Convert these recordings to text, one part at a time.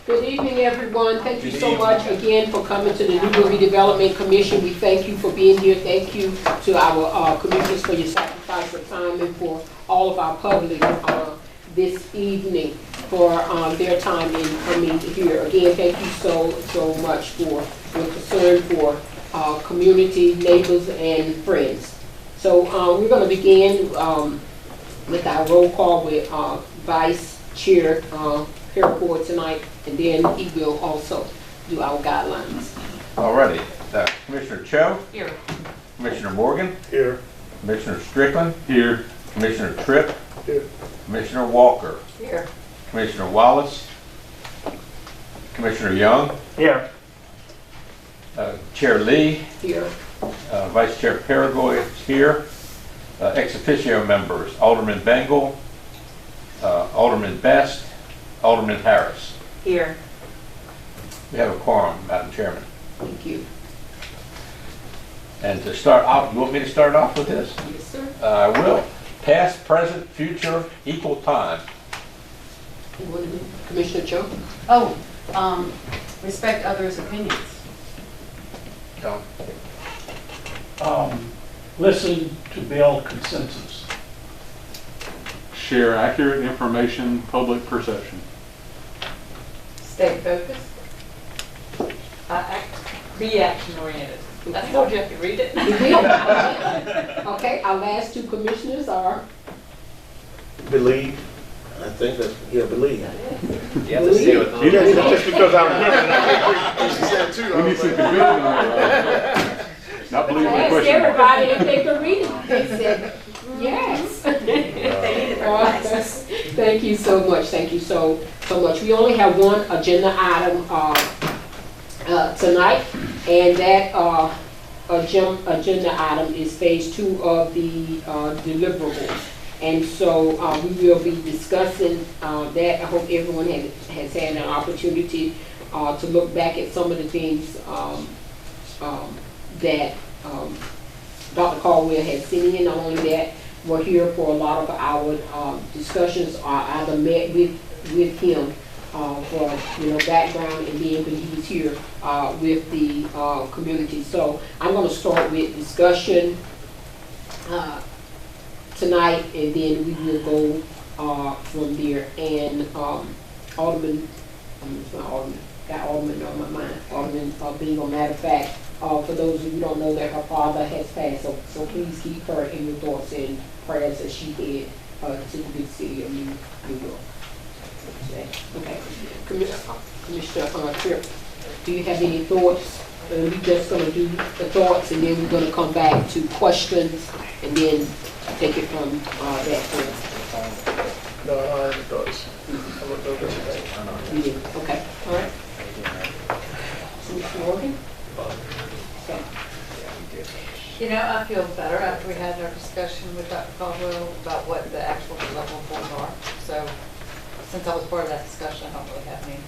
Good evening, everyone. Thank you so much again for coming to the New Redevelopment Commission. We thank you for being here. Thank you to our commissioners for your sacrifice of time and for all of our public this evening for their time in coming here. Again, thank you so much for your concern for community, neighbors, and friends. So we're going to begin with our roll call with Vice Chair Paracord tonight, and then he will also do our guidelines. Alrighty. Commissioner Cho? Here. Commissioner Morgan? Here. Commissioner Strickland? Here. Commissioner Tripp? Here. Commissioner Walker? Here. Commissioner Wallace? Commissioner Young? Here. Chair Lee? Here. Vice Chair Paragoy is here. Ex officio members, Alderman Bengal, Alderman Best, Alderman Harris. Here. We have a quorum, Madam Chairman. Thank you. And to start out, you want me to start off with this? Yes, sir. I will. Past, present, future, equal time. Commissioner Cho? Oh, respect others' opinions. Listen to build consensus. Share accurate information, public perception. Stay focused. Be action oriented. I told you have to read it. Okay, our last two commissioners are Believe. I think that's, yeah, believe. You have to say it with You know, just because I remember that. She said too. We need some conviction on that, right? Not I believing the asked question mark. everybody if they could read it. They said, yes. They need it. Thank you so much. Thank you so much. We only have one agenda item tonight, and that agenda item is phase 2 of the deliverables. And so we will be discussing that. I hope everyone has had an opportunity to look back at some of the things that Dr. Caldwell has seen. Not only that, we're here for a lot of our discussions are either met with him for background, and then when he was here with the community. So I'm going to start with discussion tonight, and then we will go from there. And Alderman, it's not Alderman, got Alderman on my mind. Alderman Bingo, matter of fact, for those of you who don't know that her father has passed, so please keep her in your thoughts and prayers as she head to the big city of New York. Okay, Commissioner Tripp, do you have any thoughts? We're just going to do the thoughts, and then we're going to come back to questions, and then take it from that point. No, I don't have any thoughts. I looked over everything. You did. Okay, all right. Mr. Morgan? Okay. You know, I feel better after we had our discussion with Dr. Caldwell about what the actual deliverables are. So, since I was part of that discussion, I don't really have any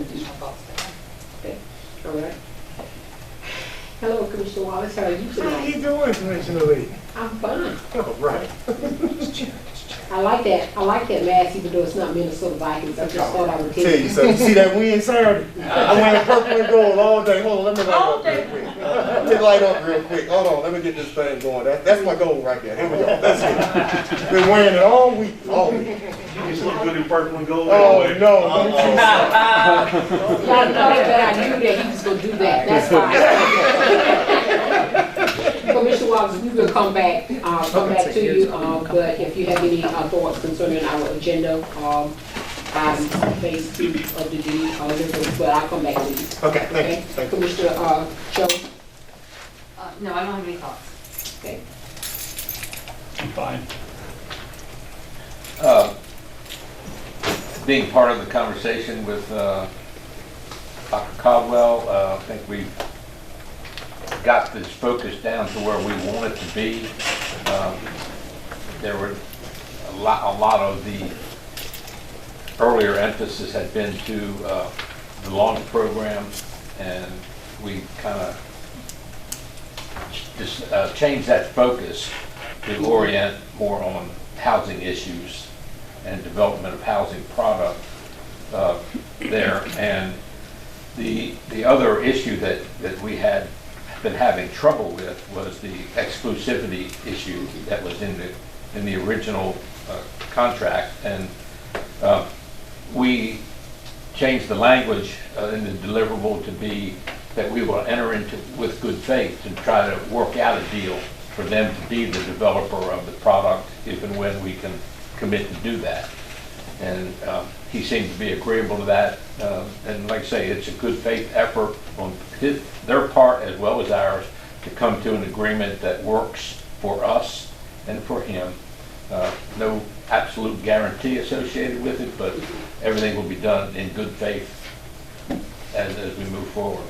additional thoughts there. Okay, all right. Hello, Commissioner Wallace. How are you How tonight? you doing, Commissioner Lee? I'm fine. Oh, right. I like that mask, even though it's not Minnesota Vikings. I just thought I would Tell tell you you. something. See that win Saturday? I went purple and gold all day. Hold on, let me light up real quick. Let me light up real quick. Hold on, let me get this thing going. That's my goal right there. Here we go. That's it. Been wearing it all week. All week. You just look good in purple and gold. Oh no. Let me tell you something. Y'all know that I knew that he was going to do that. That's fine. Commissioner Wallace, we will come back to you. But if you have any thoughts concerning our agenda, phase 2 of the deliverables, but I'll come back to you. Okay, thank you. Commissioner Cho? No, I don't have any thoughts. Okay. I'm fine. Being part of the conversation with Dr. Caldwell, I think we've got this focus down to where we want it to be. There were a lot of the earlier emphasis had been to the launch program, and we kind of just changed that focus to orient more on housing issues and development of housing product there. And the other issue that we had been having trouble with was the exclusivity issue that was in the original contract. And we changed the language in the deliverable to be that we will enter into with good faith and try to work out a deal for them to be the developer of the product if and when we can commit to do that. And he seemed to be agreeable to that. And like I say, it's a good faith effort on their part as well as ours to come to an agreement that works for us and for him. No absolute guarantee associated with it, but everything will be done in good faith as we move forward.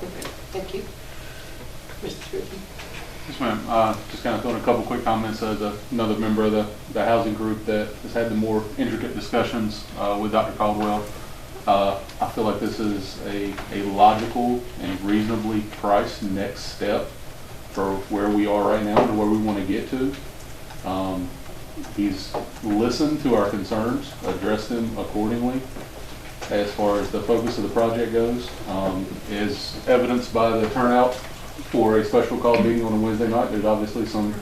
Okay, thank you. Mr. Griffin. Yes, ma'am. Just kind of throwing a couple quick comments as another member of the housing group that has had the more intricate discussions with Dr. Caldwell. I feel like this is a logical and reasonably priced next step for where we are right now to where we want to get to. He's listened to our concerns, addressed them accordingly. As far as the focus of the project goes, is evidenced by the turnout for a special call meeting on a Wednesday night. There's obviously some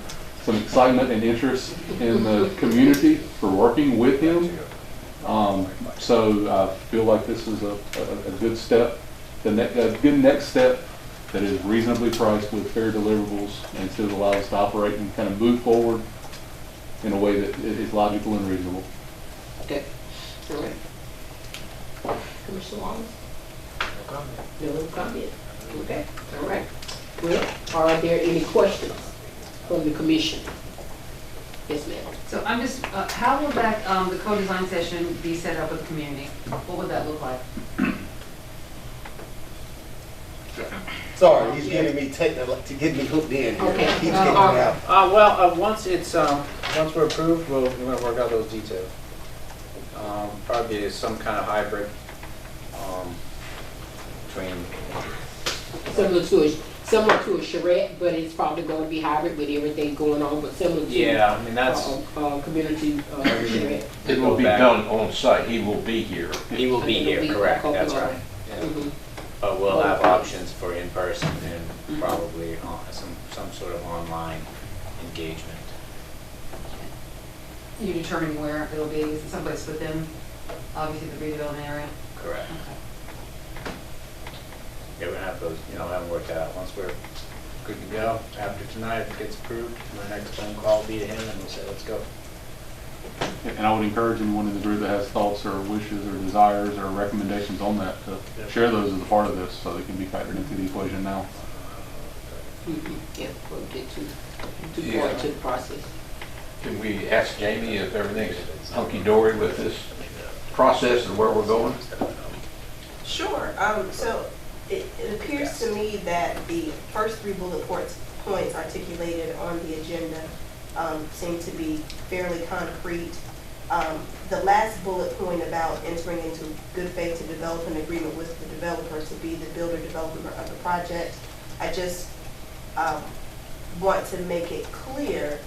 excitement and interest in the community for working with him. So I feel like this is a good step, a good next step that is reasonably priced with fair deliverables and still allows us to operate and kind of move forward in a way that is logical and reasonable. Okay, all right. Commissioner Wallace? No comment. No comment. Okay, all right. Well, are there any questions from the commission? Yes, ma'am. So I'm just, how will that, the co-design session be set up with the community? What would that look like? Sorry, he's getting me technical to get me hooked in here. Okay. Keeps getting me out. Well, once we're approved, we're gonna work out those details. Probably some kind of hybrid between. Similar to a charrette, but it's probably going to be hybrid with everything going on, but similar to Yeah, I mean that's. community charrette. It will be done on site. He will be here. He will be here, correct? That's right. Yeah. Mhm. But we'll have options for in person and probably some sort of online engagement. You determining where it'll be? Is it someplace within, obviously, the redevelopment area? Correct. Okay. Yeah, we're gonna have those, we haven't worked out. Once we're good to go, after tonight, if it gets approved, my next phone call will be to him and we'll say, let's go. And I would encourage anyone in the group that has thoughts or wishes or desires or recommendations on that to share those as a part of this so they can be factored into the equation now. Yeah, we'll get too far into the process. Can we ask Jamie if everything's hunky-dory with this process and where we're going? Sure. So it appears to me that the first 3 bullet points articulated on the agenda seem to be fairly concrete. The last bullet point about entering into good faith to develop an agreement with the developer to be the builder developer of the project, I just want to make it clear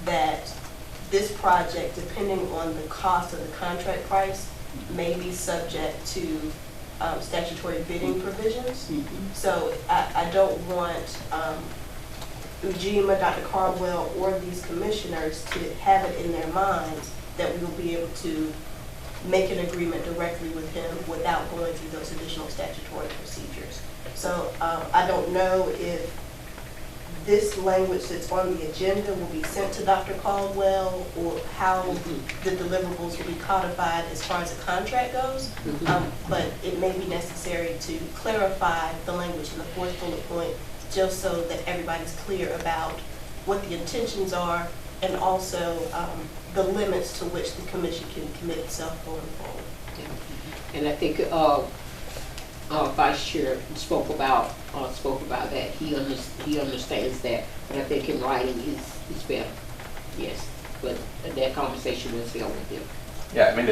that this project, depending on the cost of the contract price, may be subject to statutory bidding provisions. So I don't want Ujima, Dr. Caldwell, or these commissioners to have it in their minds that we will be able to make an agreement directly with him without going through those additional statutory procedures. So I don't know if this language that's on the agenda will be sent to Dr. Caldwell or how the deliverables will be codified as far as the contract goes. But it may be necessary to clarify the language in the 4th bullet point just so that everybody's clear about what the intentions are and also the limits to which the commission can commit itself going forward. Yeah. And I think Vice Chair spoke about that. He understands that, but I think in writing is better. Yes, but that conversation was held with him. Yeah, I mean,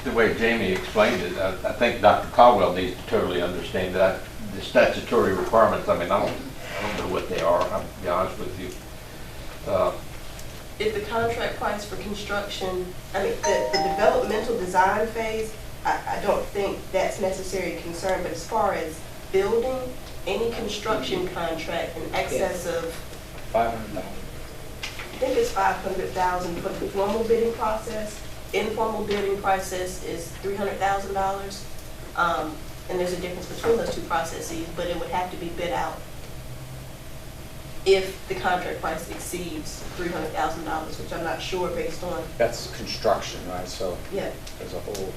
the way Jamie explained it, I think Dr. Caldwell needs to totally understand that the statutory requirements. I mean, I don't know what they are. I'll be honest with you. If the contract price for construction, I mean, the developmental design phase I don't think that's necessarily a concern, but as far as building, any construction contract in excess of, 500,000. I think it's 500,000 for the formal bidding process. Informal bidding process is $300,000. And there's a difference between those two processes, but it would have to be bid out if the contract price exceeds $300,000, which I'm not sure based on, That's construction, right? So yeah. there's a whole,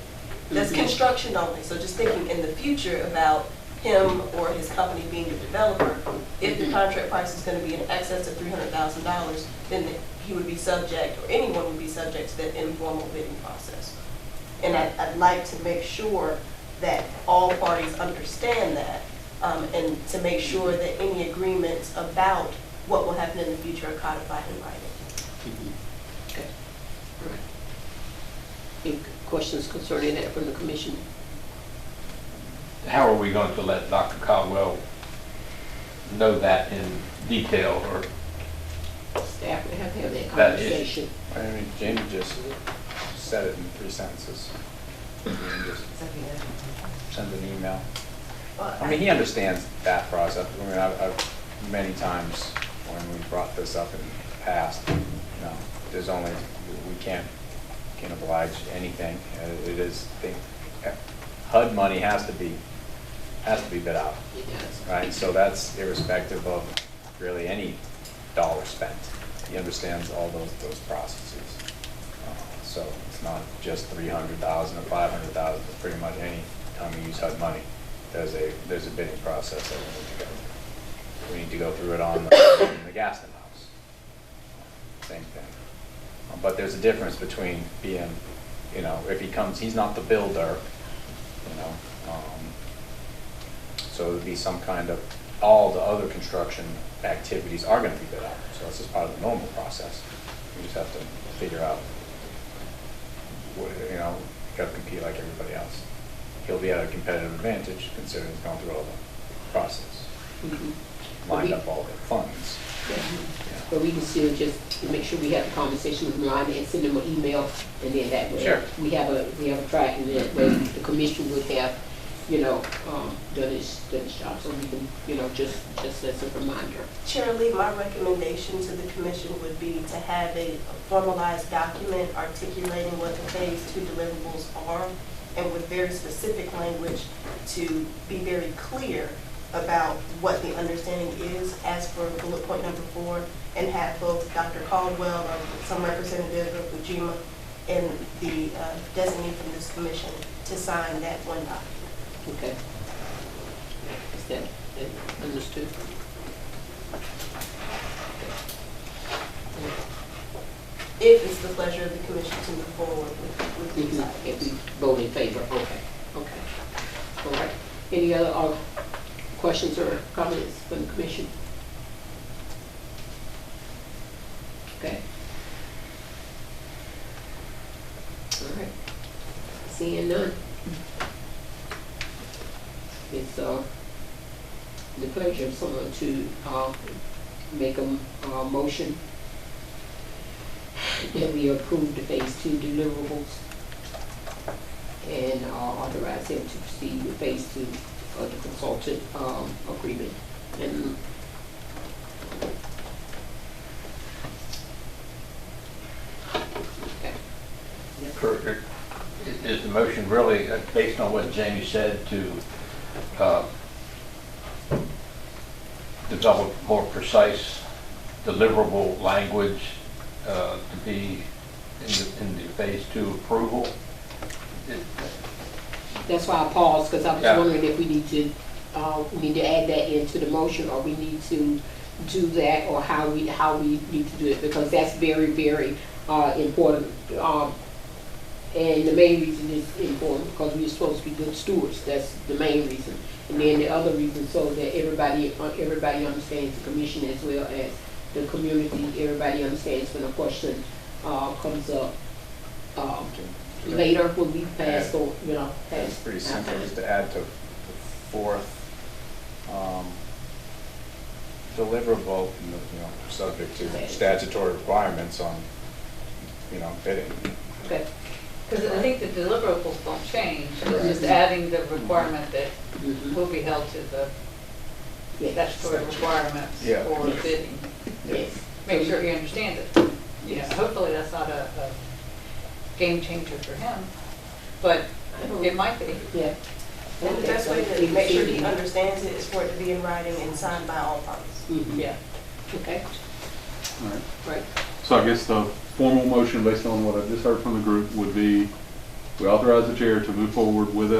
That's construction only, so just thinking in the future about him or his company being the developer, if the contract price is gonna be in excess of $300,000, then he would be subject, or anyone would be subject to that informal bidding process. And I'd like to make sure that all parties understand that, and to make sure that any agreements about what will happen in the future are codified in writing. Okay. All right. Any questions concerning that from the commission? How are we going to let Dr. Caldwell know that in detail, or Staff would have to have that That is- conversation. I mean, Jamie just said it in 3 sentences. You can just send an email. I mean, he understands that process. I mean, I've many times when we brought this up in the past, you know, there's only, we can't oblige anything. It is, HUD money has to be bid out, right? So that's irrespective of really any dollar spent. He understands all those processes. So it's not just 300,000 or 500,000. It's pretty much any time you use HUD money, there's a bidding process that we need to go through. We need to go through it on the Gaston House. Same thing. But there's a difference between being, you know, if he comes, he's not the builder, you know. So it would be some kind of, all the other construction activities are going to be bid out. So this is part of the normal process. We just have to figure out, what, you know, got to compete like everybody else. He'll be at a competitive advantage considering he's gone through all the process, lined up all the funds. Yeah. But we can still just make sure we have a conversation with Miranda and send them an email, and then that way Sure. we have a track, and that way the commission would have, you know, done its job, so we can, you know, just as a reminder. Chair Lee, my recommendation to the commission would be to have a formalized document articulating what the phase 2 deliverables are, and with very specific language to be very clear about what the understanding is as for bullet point number 4, and have both Dr. Caldwell or some representative of Ujima and the designee from this commission to sign that one document. Okay. Is that understood? If it's the pleasure of the commission to move forward with these items. If we vote in favor, okay, okay. All right. Any other questions or comments from the commission? Okay. All right. Seeing none. It's the pleasure of someone to make a motion that we approve the phase 2 deliverables and authorize him to proceed with phase 2 of the consultant agreement. And Kurt, is the motion really based on what Jamie said to develop more precise deliverable language to be in the phase 2 approval? that's why I paused, because I was Yeah. wondering if we need to add that into the motion, or we need to do that, or how we need to do it, because that's very, very important. And the main reason is important because we're supposed to be good stewards. That's the main reason. And then the other reason, so that everybody understands, the commission as well as the community, everybody understands when a question comes up later when we pass, or, you know, pass. It's pretty simple, just to add to the 4th deliverable, you know, subject to statutory requirements on, you know, bidding. Okay. Because I think the deliverables don't change, it's just adding the requirement that will be held to the statutory requirements Yeah. for bidding. Yes. Make sure he understands it. You know, hopefully that's not a game changer for him, but it might be. Yeah. And the best way to make sure he understands it is for it to be in writing and signed by all parties. Mhm. Yeah. Okay, All right. right. So I guess the formal motion based on what I just heard from the group would be, we authorize the chair to move forward with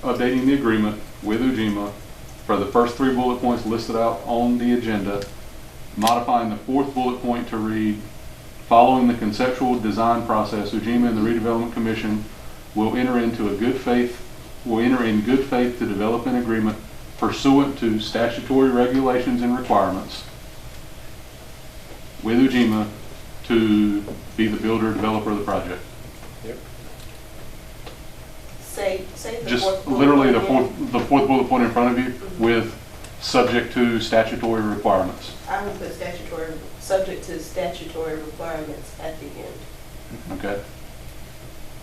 updating the agreement with Ujima for the first 3 bullet points listed out on the agenda, modifying the 4th bullet point to read, following the conceptual design process, Ujima and the Redevelopment Commission will enter in good faith to develop an agreement pursuant to statutory regulations and requirements with Ujima to be the builder developer of the project. Yep. Say the Just fourth bullet literally point the fourth bullet point in front of you with subject to statutory requirements. I would put subject to statutory requirements at the end. Okay?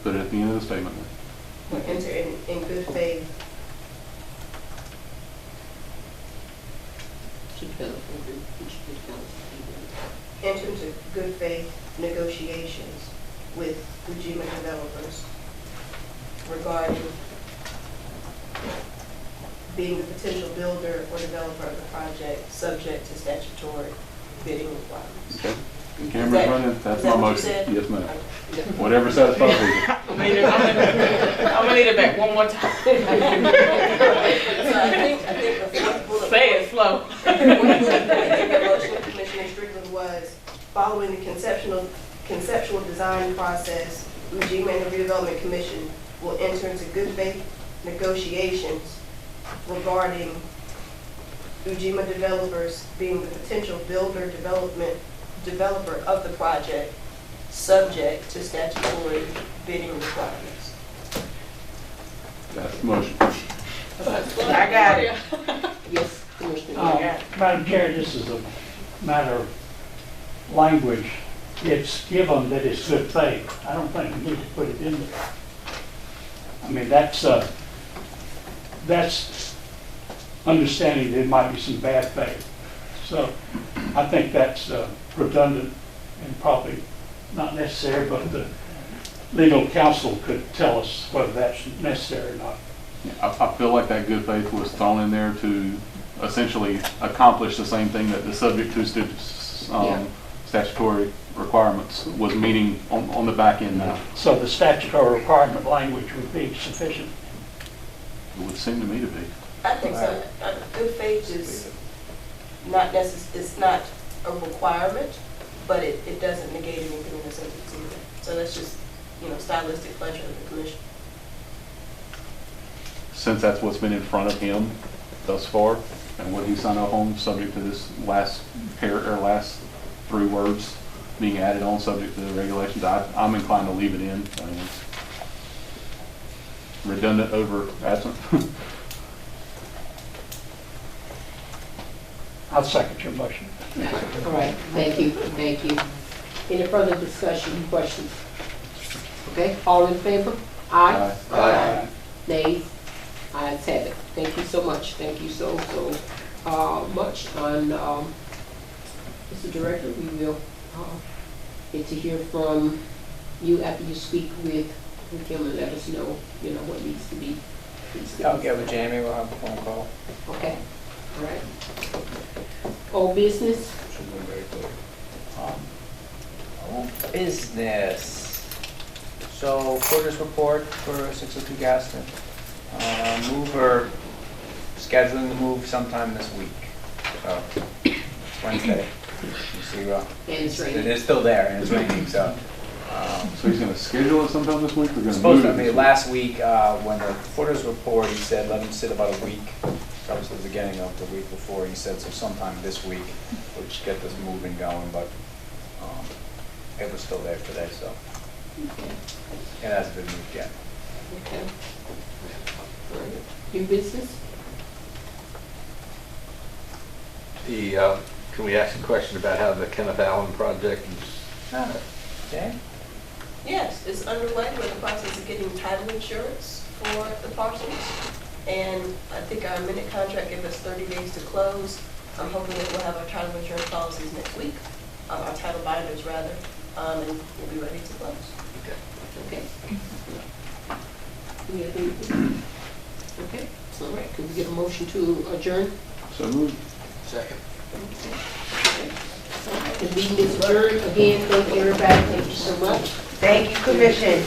Put it at the end of the statement. Enter in good faith. Enter into good faith negotiations with Ujima Developers regarding being the potential builder or developer of the project, subject to statutory bidding requirements. Okay? Camera's running, that's is my that what you motion. said? Yes, ma'am. Whatever satisfies you. I'm gonna need it back one more time. So I think the fourth bullet Say it point, slow. the fourth bullet point in the motion, Commissioner Strickland, was following the conceptual design process, Ujima and the Redevelopment Commission will enter into good faith negotiations regarding Ujima Developers being the potential builder developer of the project, subject to statutory bidding requirements. That's the motion. I got it. Yes, Commissioner. Madam Chair, this is a matter of language. It's given that it's good faith. I don't think we need to put it in there. I mean, that's understanding there might be some bad faith. So I think that's redundant and probably not necessary, but the legal counsel could tell us whether that's necessary or not. I feel like that good faith was thrown in there to essentially accomplish the same thing that the subject to statutory requirements was meaning on the back end now. So the statutory requirement language would be sufficient. It would seem to me to be. I think so. Good faith is not it's not a requirement, but it doesn't negate anything in the sentence either. So that's just, stylistic pleasure of the commission. Since that's what's been in front of him thus far, and what he signed off on, subject to this last 3 words being added on, subject to the regulations, I'm inclined to leave it in. I mean, it's redundant over absent. I'll second your motion. All right, thank you. Any further discussion, questions? Okay, all in favor? Aye. Aye. Nays? Ayes have it. Thank you so much. Thank you so much. And Mr. Director, we will get to hear from you after you speak with him and let us know, what needs to be. I'll get with Jamie, we'll have a phone call. Okay, all right. Old business? Should move very quick. Old business. So, quarters report for 602 Gaston. Mover, scheduling the move sometime this week. So, Wednesday. You see, And it's raining. it is still there and it's raining, so. So he's going to schedule it sometime this week? Or going to Supposed move to it? be last week, when the quarters report, he said let him sit about a week. That was the beginning of the week before. He said, so sometime this week, we'll just get this moving going, but it was still there today, so it hasn't been moved yet. Okay. All right. New business? Can we ask a question about how the Kenneth Allen project is? Okay. Yes, it's underway. We're in the process of getting title insurance for the parcels. And I think our amended contract gives us 30 days to close. I'm hoping that we'll have our title insurance policies next week, our title binders rather, and we'll be ready to close. Okay. Any other- Okay, all right, can we get a motion to adjourn? So moved. The meeting is adjourned. Again, thank you everybody, thank you so much. Thank you, Commission.